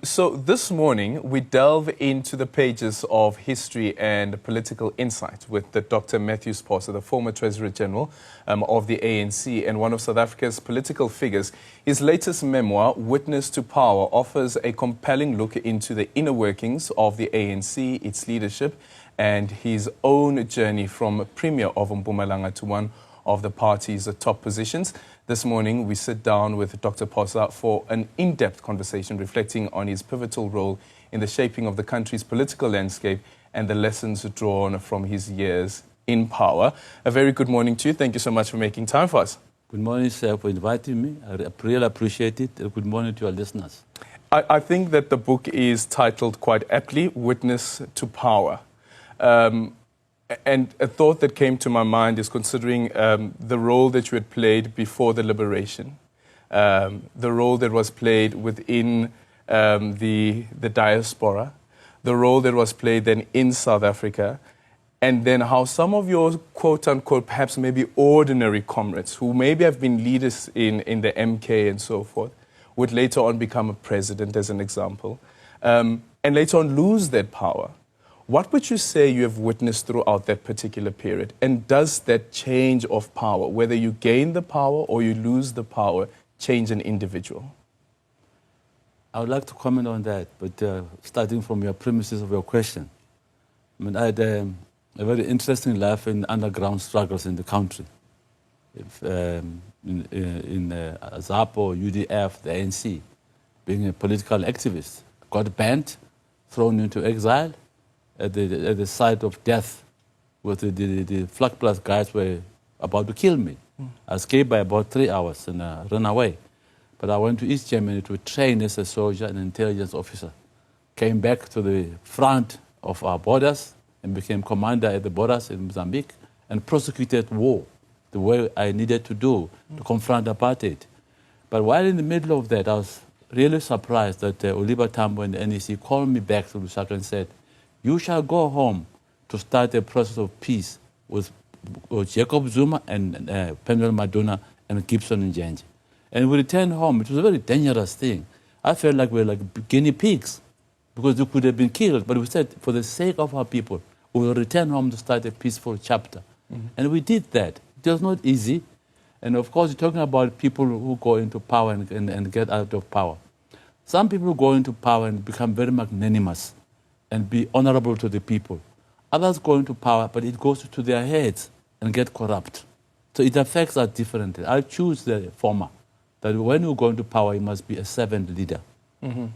So this morning, we delve into the pages of history and political insight with Dr. Mathews Phosa, the former Treasurer General of the ANC and one of South Africa's political figures. His latest memoir, Witness to Power, offers a compelling look into the inner workings of the ANC, its leadership, and his own journey from Premier of Mpumalanga to one of the party's top positions. This morning, we sit down with Dr. Phosa for an in-depth conversation reflecting on his pivotal role in the shaping of the country's political landscape and the lessons drawn from his years in power. A very good morning to you. Thank you so much for making time for us. Good morning, sir, for inviting me. I really appreciate it. Good morning to your listeners. I think that the book is titled quite aptly, Witness to Power. And a thought that came to my mind is considering the role that you had played before the liberation, the role that was played within the diaspora, the role that was played then in South Africa, and then how some of your quote-unquote perhaps maybe ordinary comrades who maybe have been leaders in the MK and so forth would later on become a president, as an example, and later on lose that power. What would you say you have witnessed throughout that particular period? And does that change of power, whether you gain the power or you lose the power, change an individual? I would like to comment on that, but starting from your premises of your question. I mean, I had a very interesting life in underground struggles in the country. In ZAPO, UDF, the ANC, being a political activist, got banned, thrown into exile, at the site of death, with the Flag Plus guys were about to kill me. I escaped by about 3 hours and ran away. But I went to East Germany to train as a soldier and intelligence officer. Came back to the front of our borders and became commander at the borders in Mozambique and prosecuted war the way I needed to do to confront apartheid. But while in the middle of that, I was really surprised that Oliver Tambo and the NEC called me back to Lusaka and said, "You shall go home to start a process of peace with Jacob Zuma and Pendleton Madonna and Gibson Njenje." And we returned home. It was a very dangerous thing. I felt like we were like guinea pigs because we could have been killed. But we said, for the sake of our people, we will return home to start a peaceful chapter. And we did that. It was not easy. And of course, you're talking about people who go into power and get out of power. Some people go into power and become very magnanimous and be honorable to the people. Others go into power, but it goes to their heads and get corrupt. So it affects us differently. I choose the former, that when you go into power, you must be a servant leader.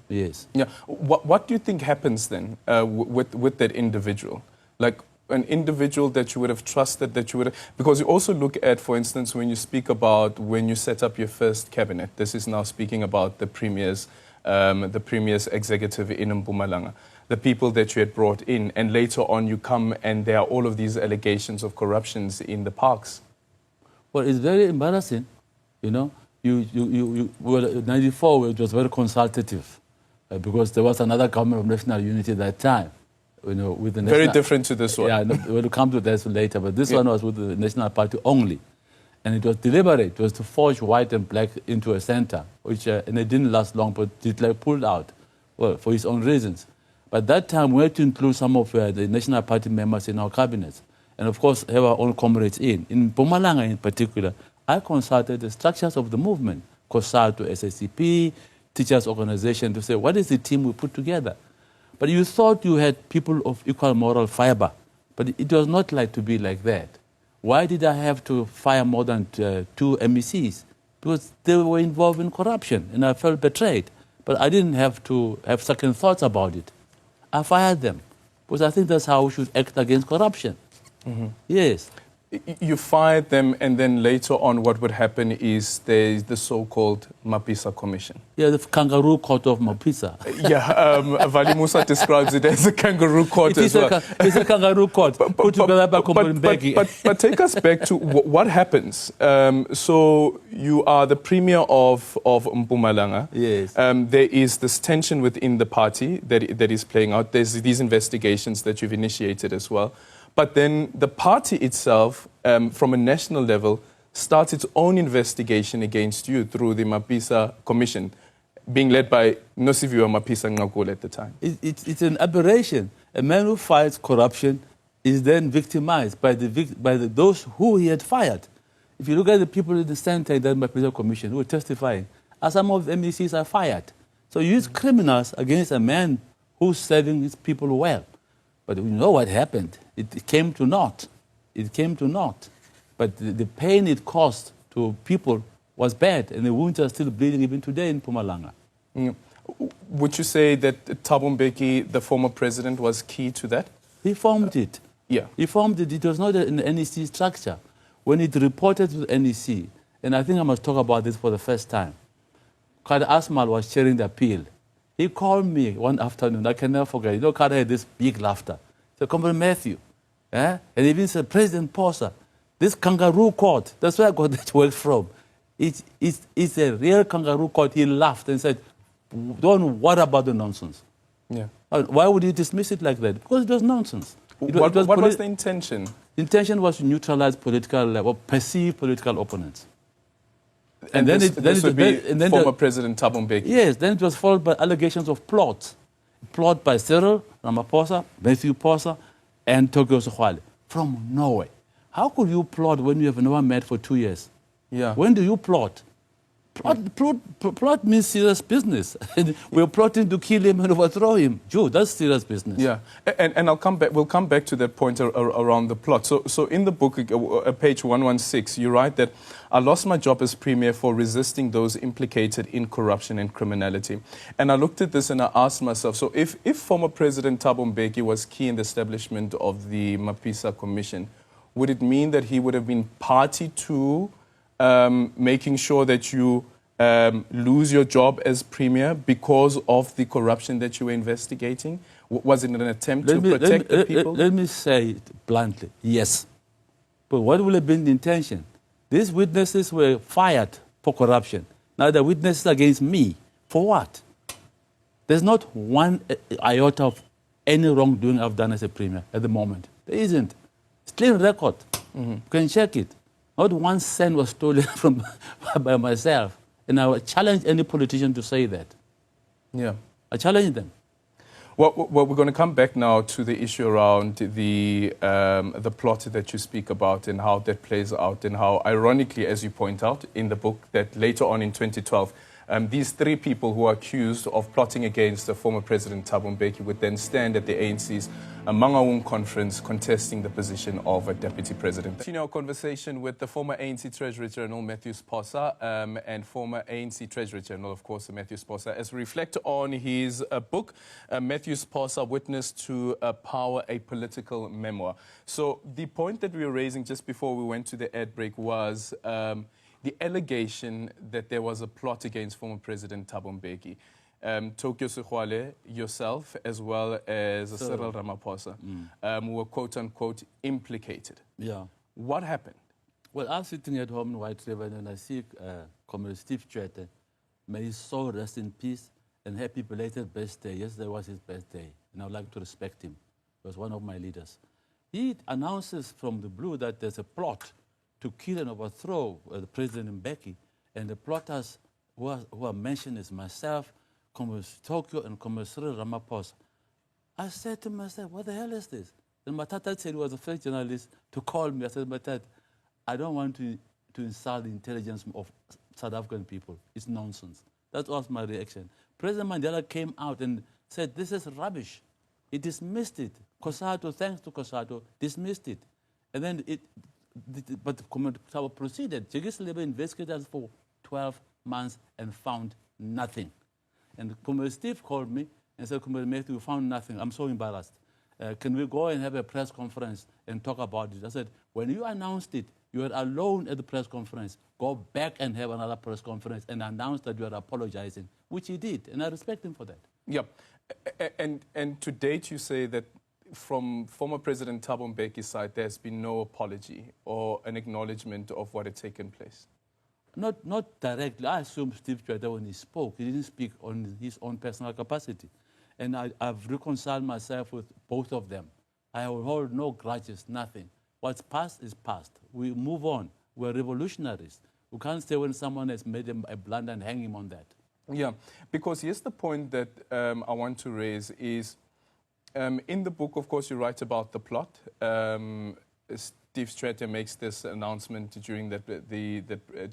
Yes. Yeah. What do you think happens then with that individual? Like an individual that you would have trusted, that you would have, because you also look at, for instance, when you speak about when you set up your first cabinet, this is now speaking about the premier's executive in Mpumalanga, the people that you had brought in, and later on you come and there are all of these allegations of corruptions in the parks. Well, it's very embarrassing, you know. Well, in 94, it was very consultative because there was another government of national unity at that time, you know, with the very different to this one. Yeah, we'll come to that later, but this one was with the National Party only. And it was deliberate. It was to forge white and black into a center, which, and it didn't last long, but Hitler pulled out, well, for his own reasons. But that time, we had to include some of the National Party members in our cabinets. And of course, have our own comrades in. In Mpumalanga in particular, I consulted the structures of the movement, COSATU, SSCP, teachers' organization, to say, what is the team we put together? But you thought you had people of equal moral fiber, but it was not like to be like that. Why did I have to fire more than 2 MECs? Because they were involved in corruption, and I felt betrayed. But I didn't have to have second thoughts about it. I fired them, because I think that's how we should act against corruption. Yes. You fired them, and then later on what would happen is there's the so-called Mapisa Commission. Yeah, the kangaroo court of Mapisa. Yeah, Vali Musa describes it as a kangaroo court as well. It's a kangaroo court put together by Mbeki. But take us back to what happens. So you are the premier of Mpumalanga. Yes. There is this tension within the party that is playing out. There's these investigations that you've initiated as well. But then the party itself, from a national level, starts its own investigation against you through the Mapisa Commission. being led by Nosiviwe Mapisa Nqakula at the time. It's an aberration. A man who fights corruption is then victimized by those who he had fired. If you look at the people in the center in that Mathews Commission who were testifying, some of the MECs are fired. So you use criminals against a man who's serving his people well. But you know what happened. It came to naught. It came to naught. But the pain it caused to people was bad, and the wounds are still bleeding even today in Mpumalanga. Would you say that Thabo Mbeki, the former president, was key to that? He formed it. Yeah. He formed it. It was not an NEC structure. When it reported to the NEC, and I think I must talk about this for the first time, Kada Asmal was chairing the appeal. He called me one afternoon, I can never forget. You know, Kada had this big laughter. He said, Comrade Matthew, and even said, President Phosa, this kangaroo court, that's where I got that word from. It's a real kangaroo court. He laughed and said, don't worry about the nonsense. Yeah. Why would you dismiss it like that? Because it was nonsense. What was the intention? The intention was to neutralize political or perceived political opponents. And then this would be former President Thabo Mbeki. Yes, then it was followed by allegations of plot. Plot by Cyril Ramaphosa, Mathews Phosa, and Tokyo Sexwale from Norway. How could you plot when you have never met for 2 years? Yeah. When do you plot? Plot means serious business. We're plotting to kill him and overthrow him. Joe, that's serious business. Yeah, and we'll come back to that point around the plot. So in the book, page 116, you write that I lost my job as premier for resisting those implicated in corruption and criminality. And I looked at this and I asked myself, so if former President Thabo Mbeki was key in the establishment of the Mapisa Commission, would it mean that he would have been party to making sure that you lose your job as premier because of the corruption that you were investigating? Was it an attempt to protect the people? Let me say it bluntly, yes. But what would have been the intention? These witnesses were fired for corruption. Now the witnesses against me. For what? There's not one iota of any wrongdoing I've done as a premier at the moment. There isn't. It's clean record. You can check it. Not 1 cent was stolen by myself. And I would challenge any politician to say that. Yeah. I challenge them. Well, we're going to come back now to the issue around the plot that you speak about and how that plays out and how, ironically, as you point out in the book, that later on in 2012, these 3 people who are accused of plotting against the former President Thabo Mbeki would then stand at the ANC's Mangaung conference contesting the position of a deputy president. Continue our conversation with the former ANC Treasury General Mathews Phosa and former ANC Treasury General, of course, Mathews Phosa, as we reflect on his book, Mathews Phosa, Witness to Power, a Political Memoir. So the point that we were raising just before we went to the ad break was the allegation that there was a plot against former President Thabo Mbeki. Tokyo Sexwale, yourself, as well as Cyril Ramaphosa, were quote-unquote implicated. Yeah. What happened? Well, I'm sitting at home in White River and I see Comrade Steve Tshwete. May his soul rest in peace and happy belated birthday. Yesterday was his birthday, and I would like to respect him. He was one of my leaders. He announces from the blue that there's a plot to kill and overthrow the President Mbeki, and the plotters who are mentioned is myself, Comrade Tokyo, and Comrade Cyril Ramaphosa. I said to myself, what the hell is this? And Matata said he was the first journalist to call me. I said, Matata, I don't want to insult the intelligence of South African people. It's nonsense. That was my reaction. President Mandela came out and said, this is rubbish. He dismissed it. Kosato, thanks to Kosato, dismissed it. And then but the proceeded. Jigis Labour investigated us for 12 months and found nothing. And Comrade Steve called me and said, Comrade Matthew, we found nothing. I'm so embarrassed. Can we go and have a press conference and talk about it? I said, when you announced it, you were alone at the press conference. Go back and have another press conference and announce that you are apologizing, which he did, and I respect him for that. Yeah. And to date, you say that from former President Thabo Mbeki's side, there's been no apology or an acknowledgement of what had taken place. Not directly. I assume Steve Tshwete, when he spoke, he didn't speak on his own personal capacity. And I've reconciled myself with both of them. I will hold no grudges, nothing. What's past is past. We move on. We're revolutionaries. We can't stay when someone has made a blunder and hang him on that. Yeah, because here's the point that I want to raise is, in the book, of course, you write about the plot. Steve Strater makes this announcement during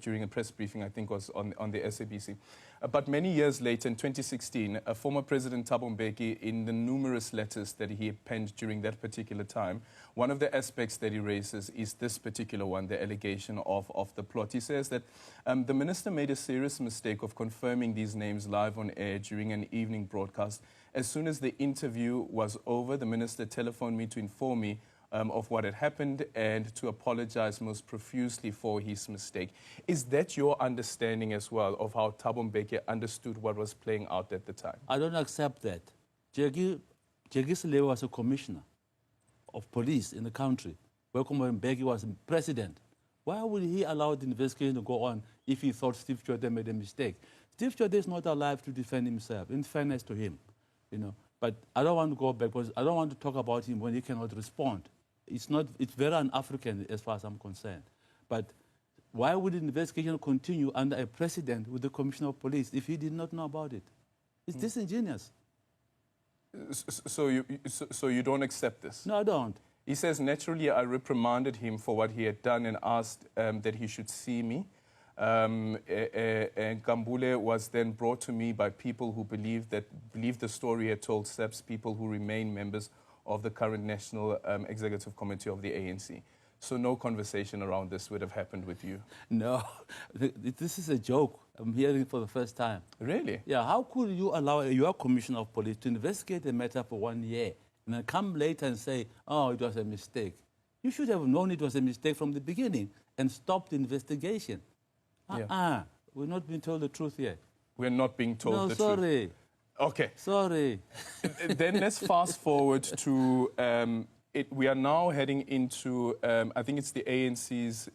during a press briefing, I think was on the SABC. But many years later, in 2016, former President Thabo Mbeki, in the numerous letters that he penned during that particular time, one of the aspects that he raises is this particular one, the allegation of the plot. He says that the minister made a serious mistake of confirming these names live on air during an evening broadcast. As soon as the interview was over, the minister telephoned me to inform me of what had happened and to apologize most profusely for his mistake. Is that your understanding as well of how Thabo Mbeki understood what was playing out at the time? I don't accept that. Jegi Selewa was a commissioner of police in the country, where Mbeki was president. Why would he allow the investigation to go on if he thought Steve Strater made a mistake? Steve Strater is not alive to defend himself, in fairness to him. But I don't want to go back because I don't want to talk about him when he cannot respond. It's very un-African as far as I'm concerned. But why would the investigation continue under a president with the commissioner of police if he did not know about it? It's disingenuous. So you don't accept this? No, I don't. He says, naturally, I reprimanded him for what he had done and asked that he should see me. And Kambule was then brought to me by people who believed the story had told SAPS, people who remain members of the current National Executive Committee of the ANC. So no conversation around this would have happened with you? No, this is a joke. I'm hearing it for the first time. Really? Yeah, how could you allow your commissioner of police to investigate a matter for 1 year and then come later and say, oh, it was a mistake? You should have known it was a mistake from the beginning and stopped the investigation. Yeah. We're not being told the truth yet. We're not being told the truth. No, sorry. Okay. Sorry. Then let's fast forward to we are now heading into I think it's the ANC's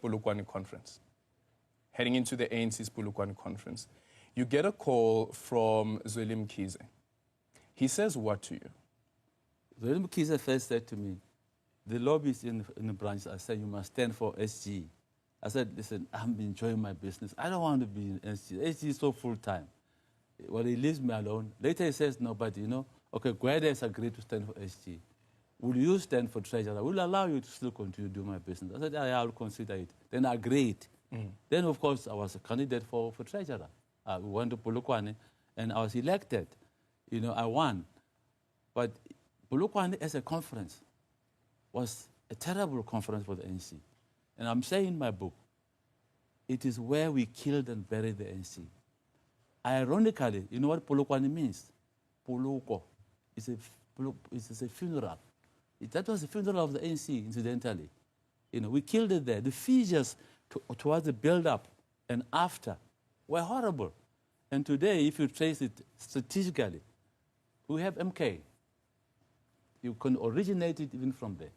Polokwane conference. Heading into the ANC's Polokwane conference, you get a call from Zweli Mkhize. He says what to you? Zweli Mkhize first said to me, the lobbyists in the branch, I said, you must stand for SG. I said, listen, I'm enjoying my business. I don't want to be in SG. SG is so full-time. Well, he leaves me alone. Later he says, no, but okay, Gwede has agreed to stand for SG. Will you stand for treasurer? I will allow you to still continue to do my business. I said, yeah, I'll consider it. Then I agreed. Then, of course, I was a candidate for treasurer. We went to Polokwane, and I was elected. I won. But Polokwane as a conference was a terrible conference for the ANC. And I'm saying in my book, it is where we killed and buried the ANC. Ironically, you know what Polokwane means? Poloko. It's a funeral. That was the funeral of the ANC, incidentally. We killed it there. The fissures towards the build-up and after were horrible. And today, if you trace it strategically, we have MK. You can originate it even from there.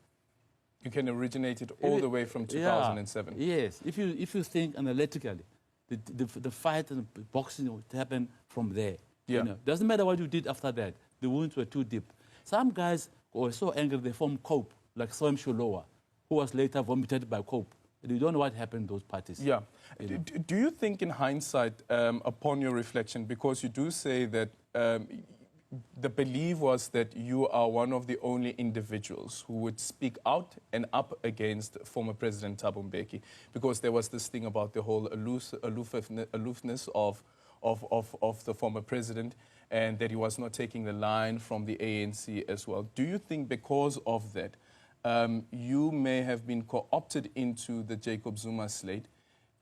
You can originate it all the way from 2007. Yeah, yes, if you think analytically, the fight and the boxing would happen from there. Yeah. Doesn't matter what you did after that. The wounds were too deep. Some guys were so angry they formed COPE, like Soem Sholowa, who was later vomited by COPE. And you don't know what happened in those parties. Yeah. Do you think in hindsight, upon your reflection, because you do say that the belief was that you are one of the only individuals who would speak out and up against former President Thabo Mbeki, because there was this thing about the whole aloofness of the former president, and that he was not taking the line from the ANC as well. Do you think because of that, you may have been co-opted into the Jacob Zuma slate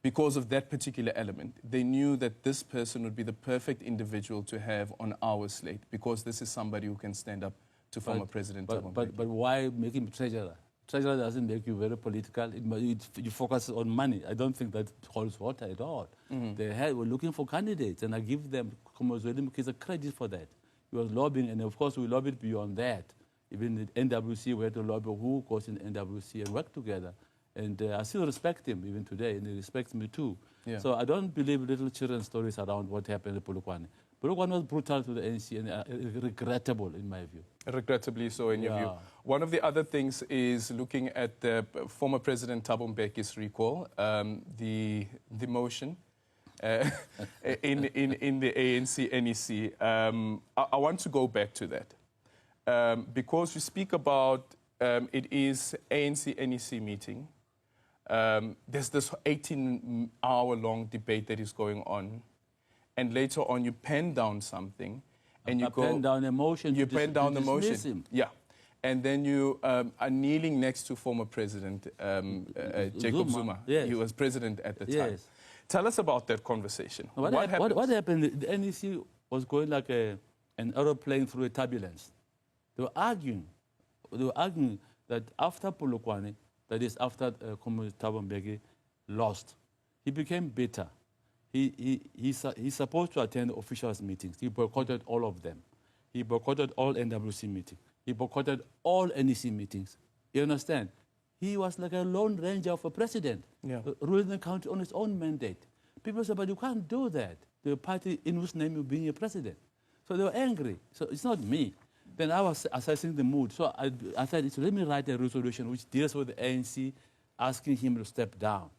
because of that particular element? They knew that this person would be the perfect individual to have on our slate because this is somebody who can stand up to former President Thabo Mbeki. But why make him treasurer? Treasurer doesn't make you very political. You focus on money. I don't think that holds water at all. They were looking for candidates, and I give them Zweli credit for that. He was lobbying, and of course we lobbied beyond that. Even the NWC, we had to lobby who goes in NWC and work together. And I still respect him even today, and he respects me too. Yeah. So I don't believe little children's stories around what happened in Polokwane. Polokwane was brutal to the ANC and regrettable in my view. Regrettably so in your view. One of the other things is looking at the former President Thabo Mbeki's recall, the motion in the ANC NEC. I want to go back to that because you speak about it is ANC NEC meeting. There's this 18-hour-long debate that is going on, and later on you pen down something, and you pen down a motion. You pen down the motion. Him. Yeah. And then you are kneeling next to former President Jacob Zuma. Yes. He was president at the time. Yes. Tell us about that conversation. What happened? The NEC was going like an aeroplane through a turbulence. They were arguing that after Polokwane, that is after Comrade Thabo Mbeki lost, he became bitter. He's supposed to attend officials' meetings. He boycotted all of them. He boycotted all NWC meetings. He boycotted all NEC meetings. You understand? He was like a lone ranger of a president, ruling the country on his own mandate. People said, but you can't do that. The party in whose name you're being a president. So they were angry. So it's not me. Then I was assessing the mood. So I said, so let me write a resolution which deals with the ANC, asking him to step down.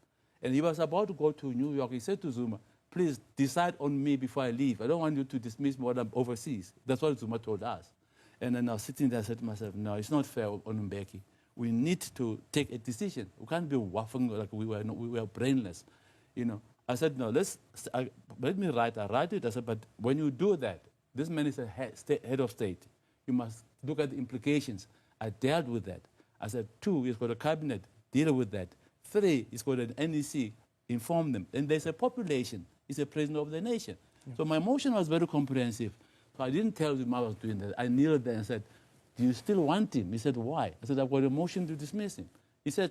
And he was about to go to New York. He said to Zuma, please decide on me before I leave. I don't want you to dismiss me while I'm overseas. That's what Zuma told us. And then I was sitting there, I said to myself, no, it's not fair on Mbeki. We need to take a decision. We can't be waffling like we were brainless. You know, I said, no, let me write. I write it. I said, but when you do that, this man is a head of state. You must look at the implications. I dealt with that. I said, 2, he's got a cabinet, deal with that. 3, he's got an NEC, inform them. And there's a population. He's a president of the nation. Yeah. So my motion was very comprehensive. So I didn't tell him I was doing that. I kneeled there and said, do you still want him? He said, why? I said, I've got a motion to dismiss him. He said,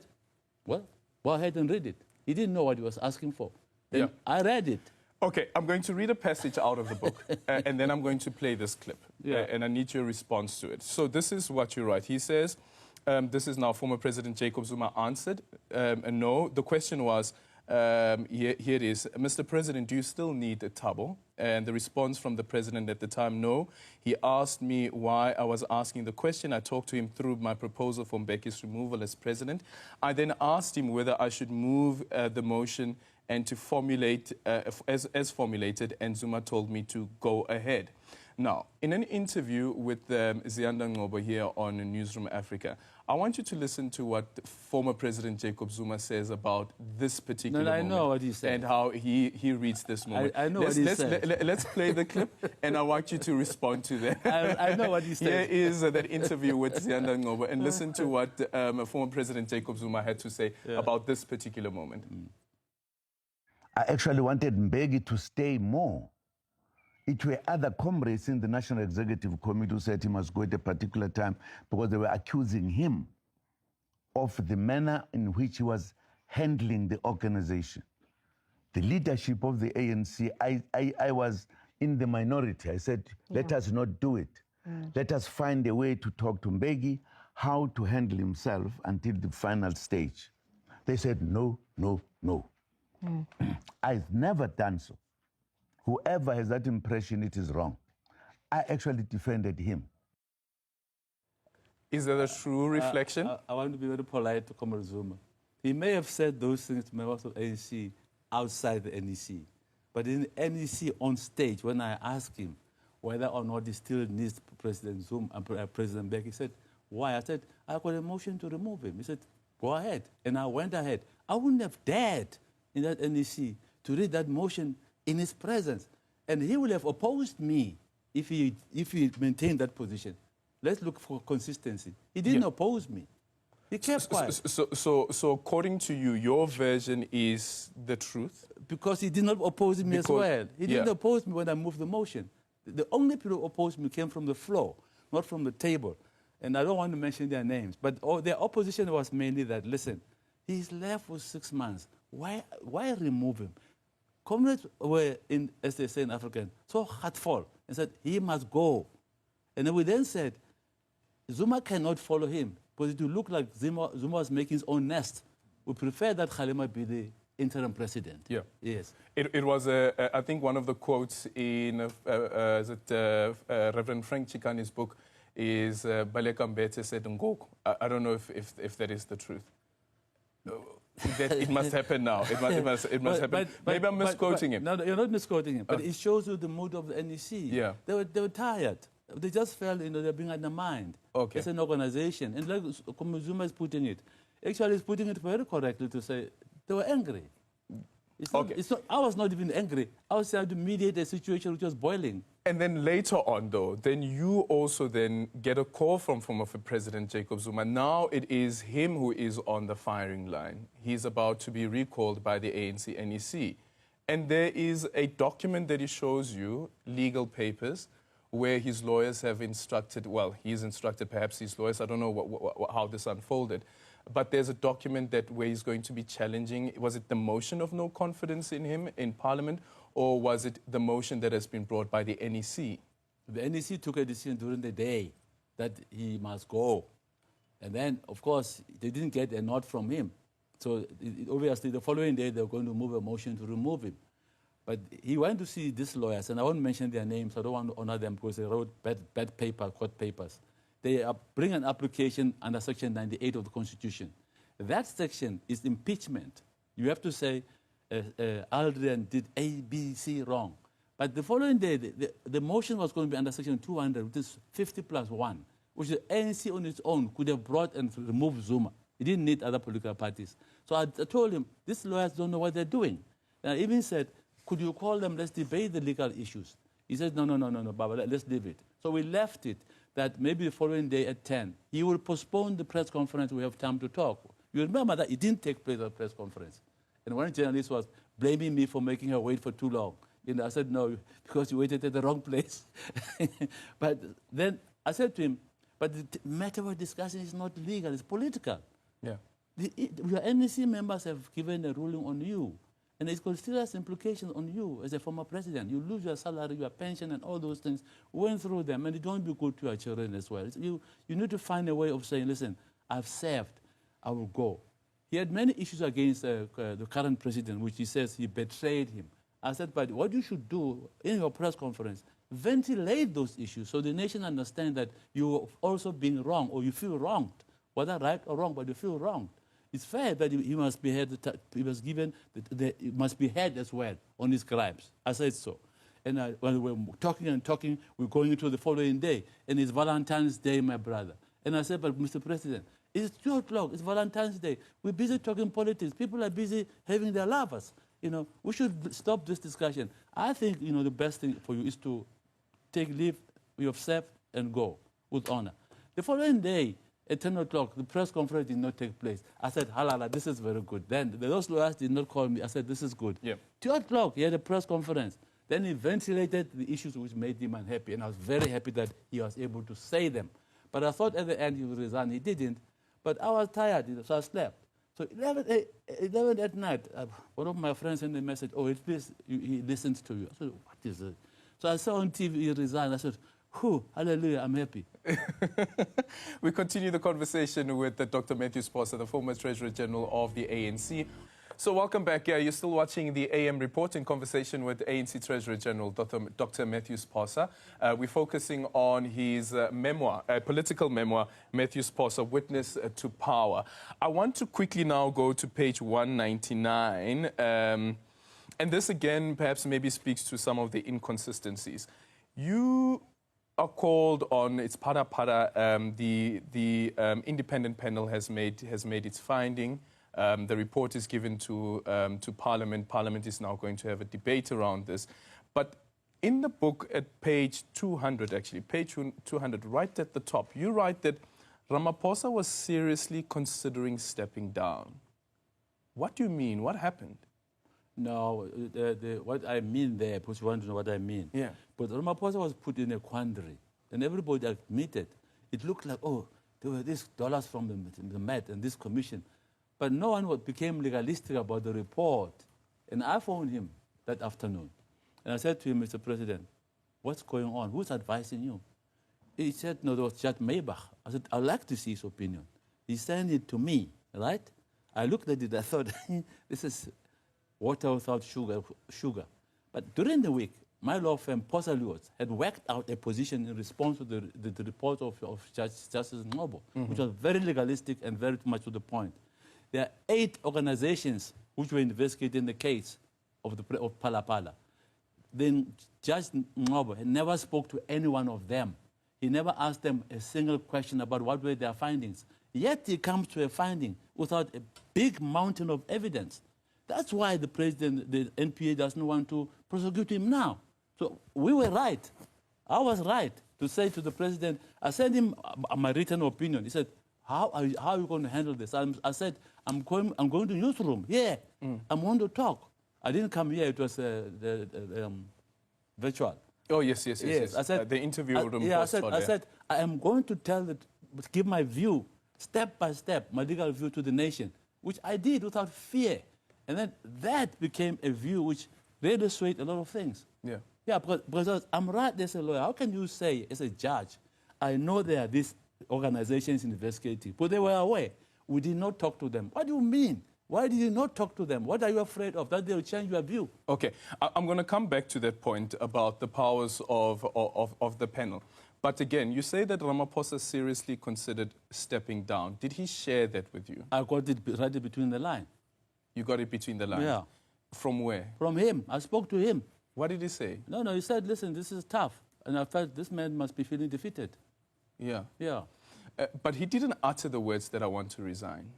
well, go ahead and read it. He didn't know what he was asking for. Then I read it. Okay, I'm going to read a passage out of the book, and then I'm going to play this clip. And I need your response to it. So this is what you write. He says, this is now former President Jacob Zuma answered. No, the question was, here it is. Mr. President, do you still need a Thabo? And the response from the president at the time, no. He asked me why I was asking the question. I talked to him through my proposal for Mbeki's removal as president. I then asked him whether I should move the motion and to formulate as formulated, and Zuma told me to go ahead. Now, in an interview with Ziyanda Ngobo here on Newsroom Africa, I want you to listen to what former President Jacob Zuma says about this particular moment. I know what he said. And how he reads this moment. I know what he said. Let's play the clip, and I want you to respond to that. I know what he said. Here is that interview with Ziyanda Ngobo, and listen to what former President Jacob Zuma had to say about this particular moment. I actually wanted Mbeki to stay more. It were other comrades in the National Executive Committee who said he must go at a particular time because they were accusing him of the manner in which he was handling the organization. The leadership of the ANC, I was in the minority. I said, let us not do it. Let us find a way to talk to Mbeki, how to handle himself until the final stage. They said, no, no, no. I've never done so. Whoever has that impression, it is wrong. I actually defended him. Is that a true reflection? I want to be very polite to Comrade Zuma. He may have said those things to members of ANC outside the NEC. But in the NEC on stage, when I asked him whether or not he still needs President Zuma and President Mbeki, he said, why? I said, I got a motion to remove him. He said, go ahead. And I went ahead. I wouldn't have dared in that NEC to read that motion in his presence. And he would have opposed me if he maintained that position. Let's look for consistency. He didn't oppose me. He kept quiet. So according to you, your version is the truth? Because he did not oppose me as well. He didn't oppose me when I moved the motion. The only people who opposed me came from the floor, not from the table. And I don't want to mention their names. But their opposition was mainly that, listen, he's left for 6 months. Why remove him? Comrades were, as they say in African, so heartful and said, he must go. And then we then said, Zuma cannot follow him because it will look like Zuma was making his own nest. We prefer that Kgalema be the interim president. Yeah. Yes. It was, I think, one of the quotes in Reverend Frank Chikani's book is Baleka Mbete said Ngoku. I don't know if that is the truth. that it must happen now. It must happen. Maybe I'm misquoting him. No, you're not misquoting him. But it shows you the mood of the NEC. Yeah. They were tired. They just felt, they're being undermined. Okay. It's an organization. And like Zuma is putting it, actually he's putting it very correctly to say they were angry. I was not even angry. I was trying to mediate a situation which was boiling. And then later on, though, then you also then get a call from former President Jacob Zuma. Now it is him who is on the firing line. He's about to be recalled by the ANC NEC. And there is a document that he shows you, legal papers, where his lawyers have instructed, well, he's instructed perhaps his lawyers, I don't know how this unfolded, but there's a document that where he's going to be challenging, was it the motion of no confidence in him in Parliament, or was it the motion that has been brought by the NEC? The NEC took a decision during the day that he must go. And then, of course, they didn't get a nod from him. So obviously the following day they were going to move a motion to remove him. But he went to see these lawyers, and I won't mention their names, I don't want to honor them because they wrote bad court papers. They bring an application under Section 98 of the Constitution. That section is impeachment. You have to say, Aldrin did A, B, C wrong. But the following day, the motion was going to be under Section 200, which is 50 plus 1, which the ANC on its own could have brought and removed Zuma. He didn't need other political parties. So I told him, these lawyers don't know what they're doing. And I even said, could you call them, let's debate the legal issues. He said, no, Baba, let's leave it. So we left it that maybe the following day at 10, he will postpone the press conference, we have time to talk. You remember that it didn't take place at the press conference. And one journalist was blaming me for making her wait for too long. I said, no, because you waited at the wrong place. But then I said to him, but the matter we're discussing is not legal, it's political. Yeah. Your NEC members have given a ruling on you. And it's got serious implications on you as a former president. You lose your salary, your pension, and all those things. We went through them, and it don't be good to your children as well. You need to find a way of saying, listen, I've served, I will go. He had many issues against the current president, which he says he betrayed him. I said, but what you should do in your press conference, ventilate those issues so the nation understands that you're also being wrong or you feel wronged. Whether right or wrong, but you feel wronged. It's fair that he must be heard. He was given. He must be heard as well on his crimes. I said so, and when we were talking and talking, we're going into the following day, and it's Valentine's Day, my brother. And I said, but Mr. President, it's 2 o'clock. It's Valentine's Day. We're busy talking politics. People are busy having their lovers. We should stop this discussion. I think the best thing for you is to take leave yourself and go with honor. The following day, at 10 o'clock, the press conference did not take place. I said, halala, this is very good. Then those lawyers did not call me. I said, this is good. Yep. 2 o'clock, he had a press conference. Then he ventilated the issues which made him unhappy. And I was very happy that he was able to say them. But I thought at the end he would resign. He didn't. But I was tired, so I slept. So 11 at night, one of my friends sent a message, he listens to you. I said, what is it? So I saw on TV he resigned. I said, hallelujah, I'm happy. We continue the conversation with Dr. Mathews Phosa, the former Treasurer General of the ANC. So welcome back. You're still watching the AM Report in conversation with ANC Treasurer General Dr. Mathews Phosa. We're focusing on his memoir, political memoir, Mathews Phosa, Witness to Power. I want to quickly now go to page 199. And this again perhaps maybe speaks to some of the inconsistencies. You are called on, it's para, the independent panel has made its finding. The report is given to Parliament. Parliament is now going to have a debate around this. But in the book at page 200, actually, page 200, right at the top, you write that Ramaphosa was seriously considering stepping down. What do you mean? What happened? No, what I mean there, because you want to know what I mean. Yeah. But Ramaphosa was put in a quandary, and everybody admitted. It looked like, there were these dollars from the Met and this commission. But no one became legalistic about the report. And I phoned him that afternoon. And I said to him, Mr. President, what's going on? Who's advising you? He said, no, there was Judge Maybach. I said, I'd like to see his opinion. He sent it to me, right? I looked at it, I thought, this is water without sugar. But during the week, my law firm, Phosa Lawyers, had worked out a position in response to the report of Justice Noble, which was very legalistic and very much to the point. There are 8 organizations which were investigating the case of Phala. Then Judge Ngobo never spoke to any one of them. He never asked them a single question about what were their findings. Yet he comes to a finding without a big mountain of evidence. That's why the president, the NPA, doesn't want to prosecute him now. So we were right. I was right to say to the president, I sent him my written opinion. He said, how are you going to handle this? I said, I'm going to newsroom. Yeah, I'm going to talk. I didn't come here. It was virtual. Oh, yes. I said, the interview room. I said, I am going to give my view, step by step, my legal view to the nation, which I did without fear. And then that became a view which really swayed a lot of things. Yeah. Yeah, because I'm right as a lawyer. How can you say, as a judge, I know there are these organizations investigating, but they were aware. We did not talk to them. What do you mean? Why did you not talk to them? What are you afraid of? That they will change your view? Okay, I'm going to come back to that point about the powers of the panel. But again, you say that Ramaphosa seriously considered stepping down. Did he share that with you? I got it right between the lines. You got it between the lines? Yeah. From where? From him. I spoke to him. What did he say? No, he said, listen, this is tough. And I felt this man must be feeling defeated. Yeah. Yeah. But he didn't utter the words that I want to resign.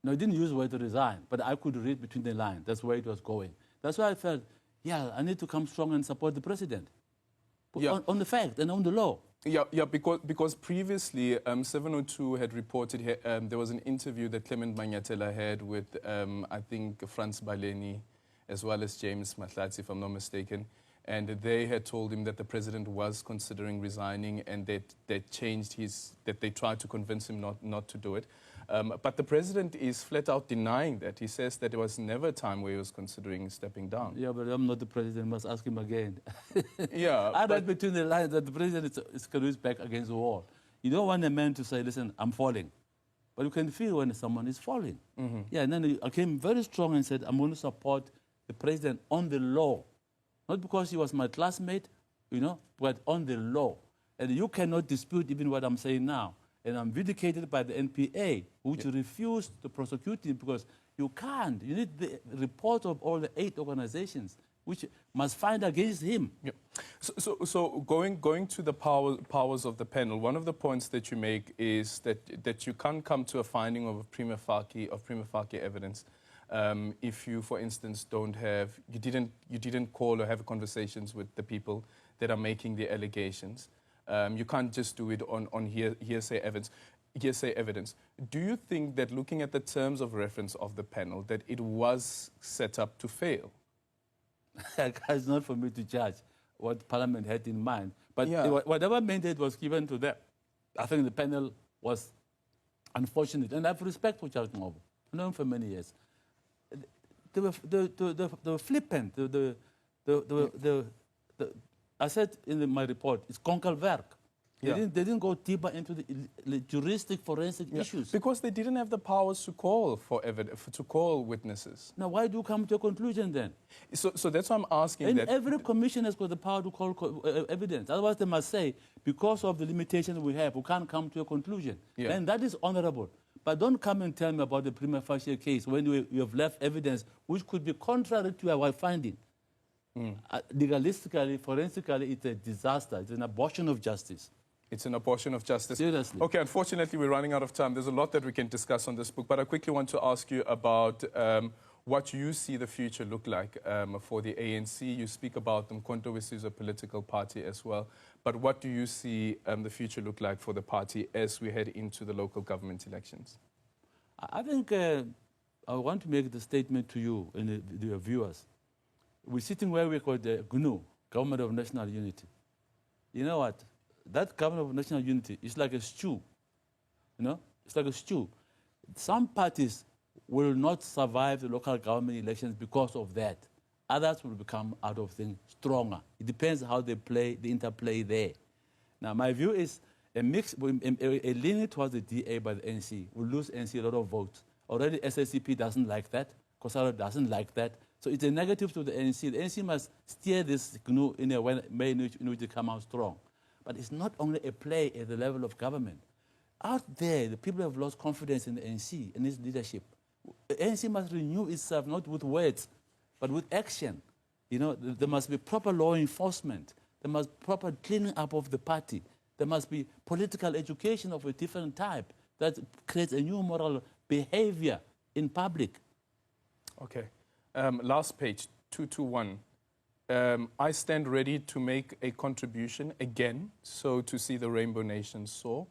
No, he didn't use the word to resign, but I could read between the lines. That's where it was going. That's why I felt, I need to come strong and support the president. Yeah. On the fact and on the law. Yeah, because previously 702 had reported there was an interview that Clement Manyatela had with, I think, Franz Baleni, as well as James Mahlatsi, if I'm not mistaken. And they had told him that the president was considering resigning and that they tried to convince him not to do it. But the president is flat out denying that. He says that there was never a time where he was considering stepping down. Yeah, but I'm not the president. I must ask him again. Yeah. I read between the lines that the president is his back against the wall. You don't want a man to say, listen, I'm falling. But you can feel when someone is falling. Mm-hmm. Yeah, and then I came very strong and said, I'm going to support the president on the law. Not because he was my classmate, but on the law. And you cannot dispute even what I'm saying now. And I'm vindicated by the NPA, which refused to prosecute him because you can't. You need the report of all the 8 organizations, which must find against him. Yeah. So going to the powers of the panel, one of the points that you make is that you can't come to a finding of prima facie evidence. If you, for instance, you didn't call or have conversations with the people that are making the allegations. You can't just do it on hearsay evidence. Do you think that looking at the terms of reference of the panel, that it was set up to fail? It's not for me to judge what Parliament had in mind. But whatever mandate was given to them, I think the panel was unfortunate. And I have respect for Judge Ngobo. I've known him for many years. They were flippant. I said in my report, it's konkelwerk. They didn't go deeper into the juristic forensic issues. Because they didn't have the powers to call to call witnesses. Now, why do you come to a conclusion then? So that's why I'm asking and that. Every commission has got the power to call evidence. Otherwise, they must say, because of the limitations we have, we can't come to a conclusion. Yeah. And that is honorable. But don't come and tell me about the prima facie case when you have left evidence which could be contrary to our finding. Legalistically, forensically, it's a disaster. It's an abortion of justice. It's an abortion of justice. Seriously. Okay, unfortunately, we're running out of time. There's a lot that we can discuss on this book, but I quickly want to ask you about what you see the future look like for the ANC. You speak about Mkhonto, which is a political party as well, but what do you see the future look like for the party as we head into the local government elections? I think I want to make the statement to you and the viewers. We're sitting where we call the GNU, Government of National Unity. You know what? That Government of National Unity is like a stew. It's like a stew. Some parties will not survive the local government elections because of that. Others will become out of things stronger. It depends how they play, the interplay there. Now, my view is a leaning towards the DA by the ANC will lose ANC a lot of votes. Already SSCP doesn't like that. Kosala doesn't like that. So it's a negative to the ANC. The ANC must steer this GNU in a way in which they come out strong. But it's not only a play at the level of government. Out there, the people have lost confidence in the ANC and its leadership. The ANC must renew itself not with words, but with action. You know, there must be proper law enforcement. There must be proper cleaning up of the party. There must be political education of a different type that creates a new moral behavior in public. Okay. Last page, 221. I stand ready to make a contribution again, so to see the Rainbow Nation soar.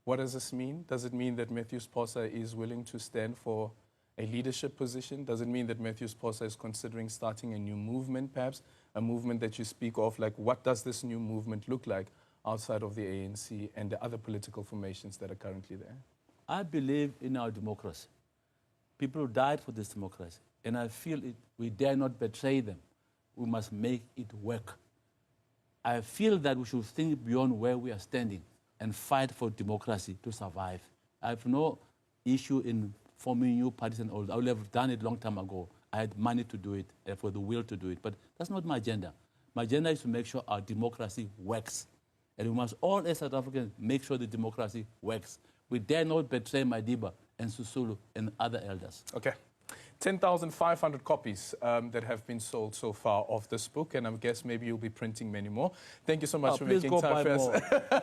What does this mean? Does it mean that Mathews Phosa is willing to stand for a leadership position? Does it mean that Mathews Phosa is considering starting a new movement, perhaps? A movement that you speak of, like what does this new movement look like outside of the ANC and the other political formations that are currently there? I believe in our democracy. People died for this democracy, and I feel we dare not betray them. We must make it work. I feel that we should think beyond where we are standing and fight for democracy to survive. I have no issue in forming new parties and all. I would have done it a long time ago. I had money to do it, for the will to do it. But that's not my agenda. My agenda is to make sure our democracy works. And we must all, as South Africans, make sure the democracy works. We dare not betray Madiba and Susulu and other elders. Okay. 10,500 copies that have been sold so far of this book, and I guess maybe you'll be printing many more. Thank you so much for making time for us.